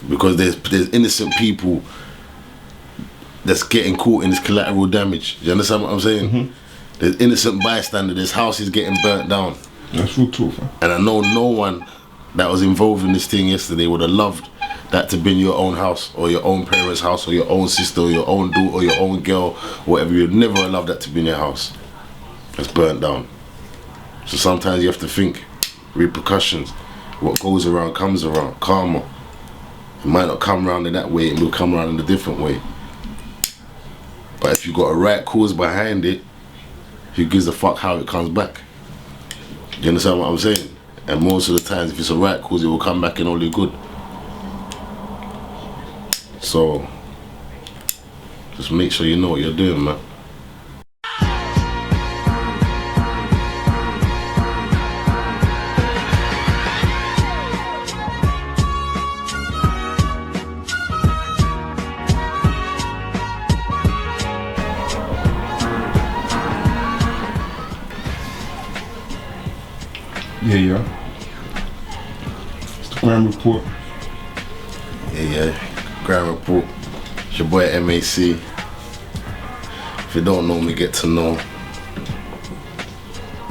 because there's innocent people that's getting caught in this collateral damage. Do you understand what I'm saying? Mm-hmm. There's innocent bystander. There's houses getting burnt down. That's real talk, man. And I know no one that was involved in this thing yesterday would have loved that to be in your own house, or your own parents' house, or your own sister, or your own daughter, or your own girl, or whatever. You'd never have loved that to be in your house. It's burnt down. So sometimes you have to think repercussions. What goes around comes around. Karma. It might not come around in that way, it will come around in a different way. But if you got a right cause behind it, who gives a fuck how it comes back? You understand what I'm saying? And most of the times, if it's a right cause, it will come back in only good. So, just make sure you know what you're doing, man. Yeah. It's the Grand Report. Yeah. Grand Report. It's your boy MAC. If you don't know me, get to know.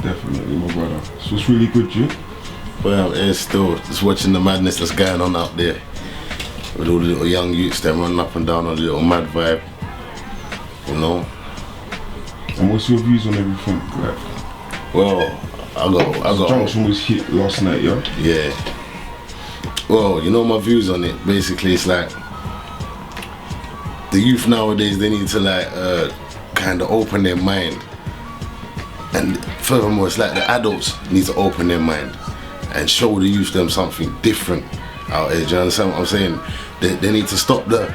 Definitely, my brother. So it's really good, G. Well, it's still just watching the madness that's going on out there with all the little young youths that run up and down on the little mad vibe. You know. And what's your views on everything? Like, well, I got. Junction was hit last night, yeah. Yeah. Well, you know my views on it. Basically, it's like the youth nowadays, they need to like kind of open their mind, and furthermore, it's like the adults need to open their mind and show the youth them something different out there. Do you understand what I'm saying? They need to stop the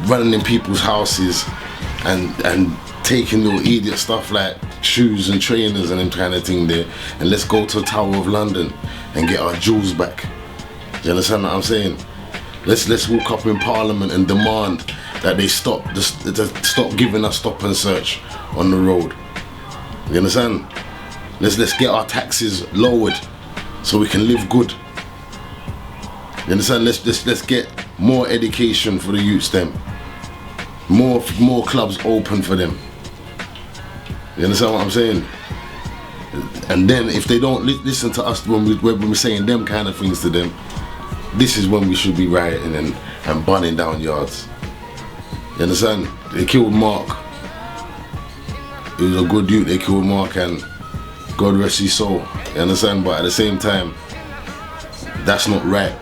running in people's houses and taking little idiot stuff like shoes and trainers and them kind of thing there, and let's go to the Tower of London and get our jewels back. Do you understand what I'm saying? Let's walk up in Parliament and demand that they stop giving us stop and search on the road. You understand? Let's get our taxes lowered so we can live good. You understand? Let's get more education for the youths them. More clubs open for them. You understand what I'm saying? And then if they don't listen to us when we're saying them kind of things to them, this is when we should be rioting and burning down yards. You understand? They killed Mark. He was a good youth. They killed Mark, and God rest his soul. You understand? But at the same time, that's not right.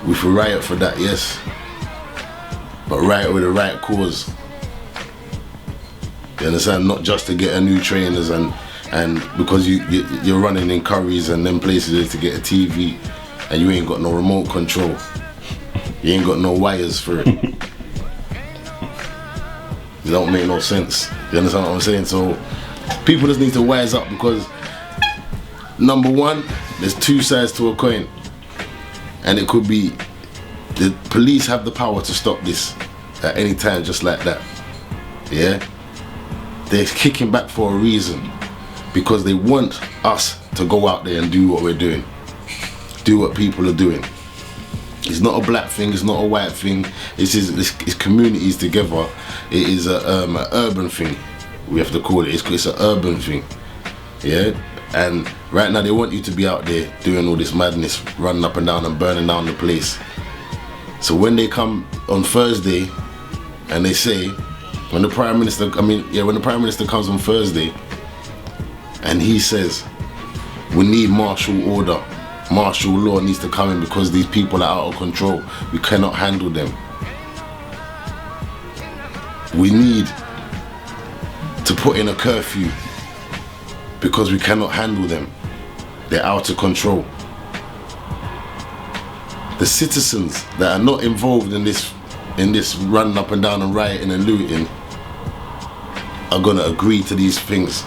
We should riot for that, yes. But riot with the right cause. You understand? Not just to get a new trainers and because you're running in Curry's and them places to get a TV and you ain't got no remote control. You ain't got no wires for it. It don't make no sense. You understand what I'm saying? So people just need to wise up, because number one, there's two sides to a coin, and it could be the police have the power to stop this at any time, just like that. Yeah, they're kicking back for a reason, because they want us to go out there and do what we're doing, do what people are doing. It's not a black thing, it's not a white thing. It's communities together. It is a urban thing. We have to call it. It's an urban thing. Yeah. And right now they want you to be out there doing all this madness, running up and down and burning down the place. So when they come on Thursday and they say, when the Prime Minister comes on Thursday and he says, we need martial order. Martial law needs to come in because these people are out of control. We cannot handle them. We need to put in a curfew because we cannot handle them. They're out of control. The citizens that are not involved in this running up and down and rioting and looting are gonna agree to these things,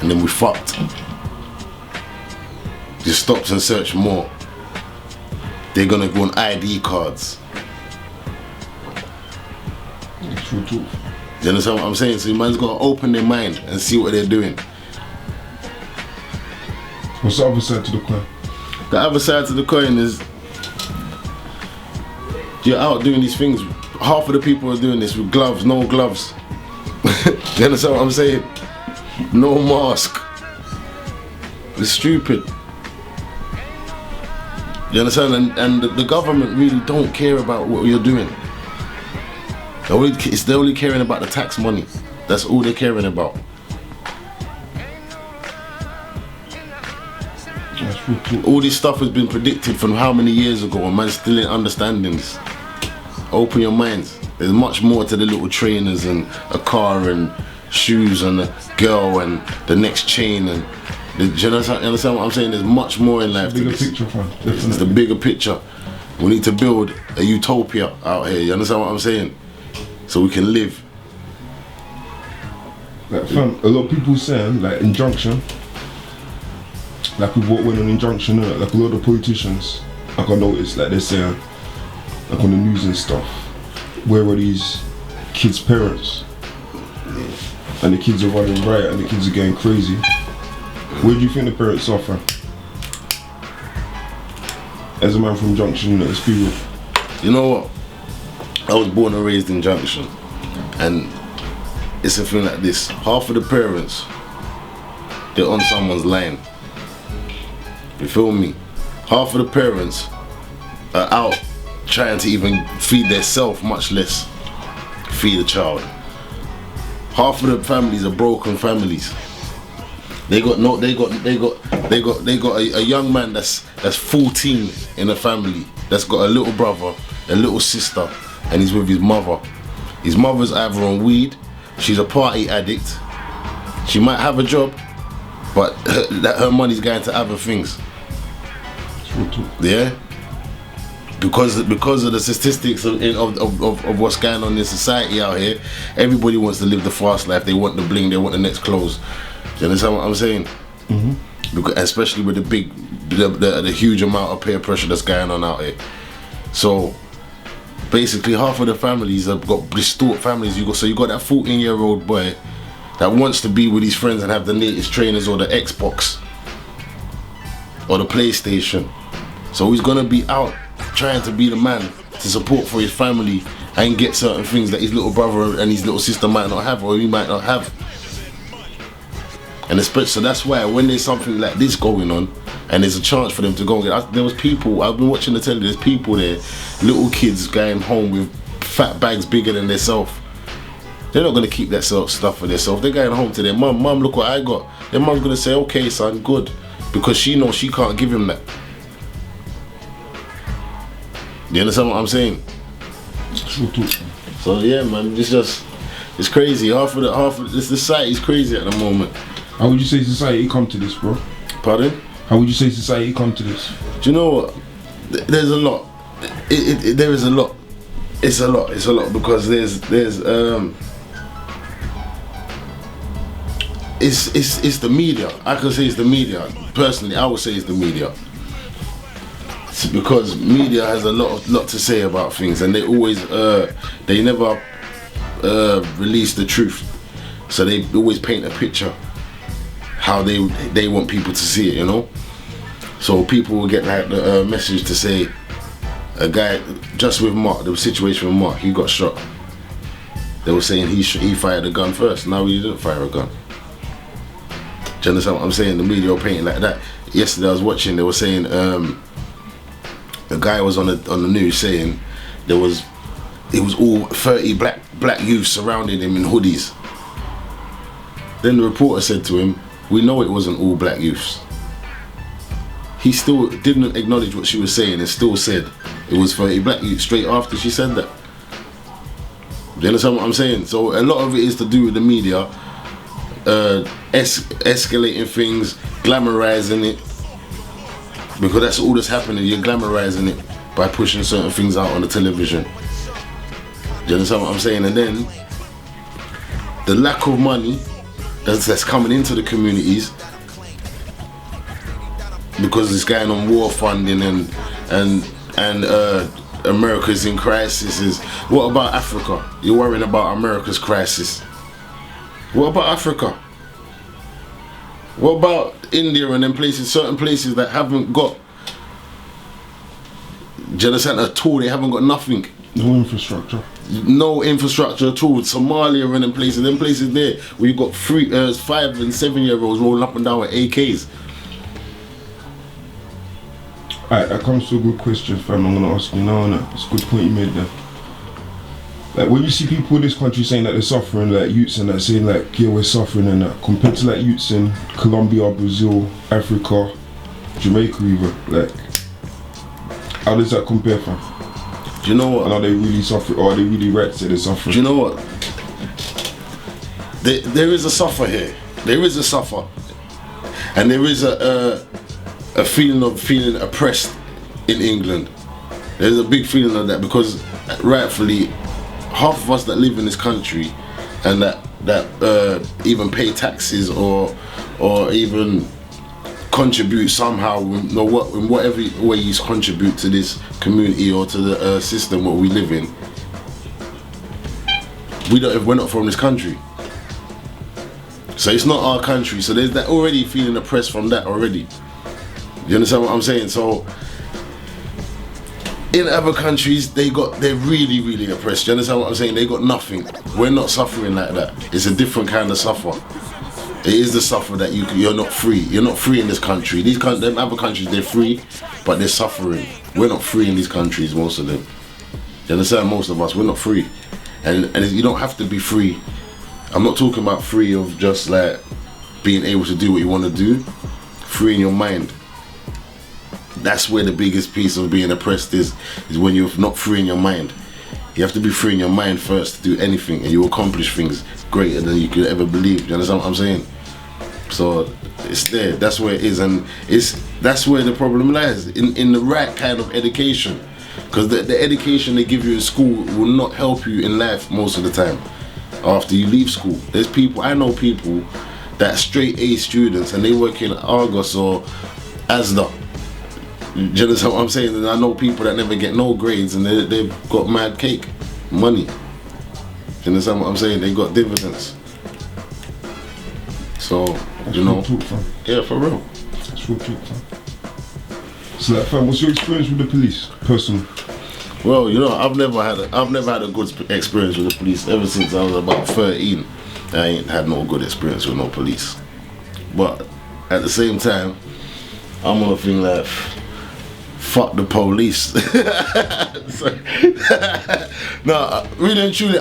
and then we fucked. Just stops and search more. They're gonna go on ID cards. True too. You understand what I'm saying? So man's gotta open their mind and see what they're doing. What's the other side to the coin? The other side to the coin is You're out doing these things. Half of the people are doing this with gloves, no gloves. You understand what I'm saying? No mask. It's stupid. You understand? And the government really don't care about what you're doing. They're only caring about the tax money. That's all they're caring about. All this stuff has been predicted from how many years ago, and man still ain't understanding this. Open your minds. There's much more to the little trainers and a car and shoes and a girl and the next chain and do you understand what I'm saying? There's much more in life to this. Picture, fam. It's the bigger picture. We need to build a utopia out here. You understand what I'm saying? So we can live. Like, fam, a lot of people saying, like, injunction, like with what went on injunction, like a lot of politicians, like I noticed, like they're saying, like on the news and stuff, where are these kids' parents? And the kids are running riot and the kids are going crazy. Where do you think the parents are from? As a man from Junction, let's be real. You know what? I was born and raised in Junction, and it's a thing like this. Half of the parents, they're on someone's line. You feel me? Half of the parents are out trying to even feed themselves, much less feed a child. Half of the families are broken families. They got a young man that's 14 in a family that's got a little brother, a little sister, and he's with his mother. His mother's either on weed, she's a party addict. She might have a job, but her money's going to other things. Yeah. Because of the statistics of what's going on in society out here, everybody wants to live the fast life. They want the bling, they want the next clothes. You understand what I'm saying? Mm-hmm. Because, especially with the huge amount of peer pressure that's going on out here. So basically, half of the families have got distort families. You got that 14-year-old boy that wants to be with his friends and have the latest trainers or the Xbox or the PlayStation. So he's gonna be out trying to be the man to support for his family and get certain things that his little brother and his little sister might not have, or he might not have. And especially, so that's why when there's something like this going on and there's a chance for them to go and get, there was people, I've been watching the telly, there's people there, little kids going home with fat bags bigger than themselves. They're not going to keep that stuff for themselves. They're going home to their mum. Mum, look what I got. Their mum's going to say, okay son, good, because she knows she can't give him that. You understand what I'm saying? So yeah, man, it's crazy. Half of this society is crazy at the moment. How would you say society come to this, bro? Pardon? How would you say society come to this? Do you know what? There's a lot. There is a lot. It's a lot because there's it's the media. I can say it's the media. Personally, I would say it's the media. It's because media has a lot to say about things, and they always they never release the truth. So they always paint a picture how they want people to see it, you know. So people will get like the message to say a guy just with Mark, the situation with Mark, he got shot. They were saying he fired a gun first. No, he didn't fire a gun. Do you understand what I'm saying? The media are painting like that. Yesterday I was watching, they were saying the guy was on the news saying it was all 30 black youths surrounding him in hoodies. Then the reporter said to him, we know it wasn't all black youths. He still didn't acknowledge what she was saying and still said it was 30 black youths straight after she said that. Do you understand what I'm saying? So a lot of it is to do with the media escalating things, glamorizing it, because that's all that's happening. You're glamorizing it by pushing certain things out on the television. Do you understand what I'm saying? And then the lack of money that's coming into the communities because it's going on war funding and America's in crisis. What about Africa? You're worrying about America's crisis. What about Africa? What about India and them places, certain places that haven't got you understand? At all, they haven't got nothing. No infrastructure. No infrastructure at all. Somalia and them places there where you got 5 and 7 year olds rolling up and down with AKs. Alright, that comes to a good question, fam. I'm gonna ask you now, innit? It's a good point you made there. Like, when you see people in this country saying that they're suffering, like youths and that, saying like, yeah, we're suffering and that, compared to like youths in Colombia, Brazil, Africa, Jamaica even, like, how does that compare, fam? Do you know what? And are they really suffering, or are they really right to say they're suffering? Do you know what? There is a suffer here. There is a suffer. And there is a feeling of feeling oppressed in England. There's a big feeling of that because rightfully, half of us that live in this country and that even pay taxes or even contribute somehow in whatever way you contribute to this community or to the system what we live in, we're not from this country, so it's not our country. So there's that already feeling oppressed from that already. You understand what I'm saying? So in other countries they're really oppressed. You understand what I'm saying? They got nothing. We're not suffering like that. It's a different kind of suffer. It is the suffer that you're not free. You're not free in this country. Them other countries, they're free, but they're suffering. We're not free in these countries, most of them. You understand? Most of us, we're not free. And you don't have to be free. I'm not talking about free of just like being able to do what you want to do. Free in your mind. That's where the biggest piece of being oppressed is when you're not free in your mind. You have to be free in your mind first to do anything, and you accomplish things greater than you could ever believe. You understand what I'm saying? So it's there. That's where it is, and that's where the problem lies in the right kind of education, because the education they give you in school will not help you in life most of the time. After you leave school, I know people that are straight A students and they work in Argos or ASDA. Do you understand what I'm saying? And I know people that never get no grades and they've got mad cake money. Do you understand what I'm saying? They got dividends. So, that's you know. Talk, fam. Yeah, for real. That's real talk, fam. So, like, fam, what's your experience with the police, personally? Well, you know, I've never had a good experience with the police ever since I was about 13. I ain't had no good experience with no police. But at the same time, I'm on a thing like, fuck the police. No, really and truly,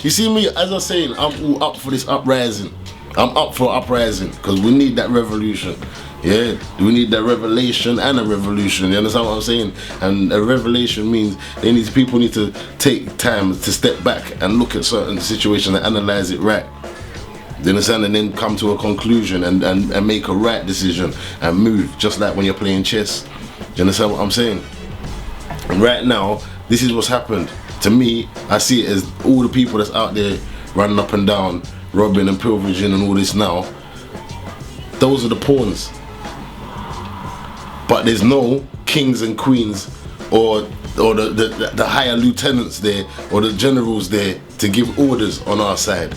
you see me, as I was saying, I'm all up for this uprising. I'm up for uprising because we need that revolution. Yeah, we need that revelation and a revolution. You understand what I'm saying? And a revelation means people need to take time to step back and look at certain situations and analyze it right. You understand? And then come to a conclusion and make a right decision and move, just like when you're playing chess. You understand what I'm saying? And right now, this is what's happened. To me, I see it as all the people that's out there running up and down, robbing and pillaging and all this now, those are the pawns. But there's no kings and queens or the higher lieutenants there or the generals there to give orders on our side.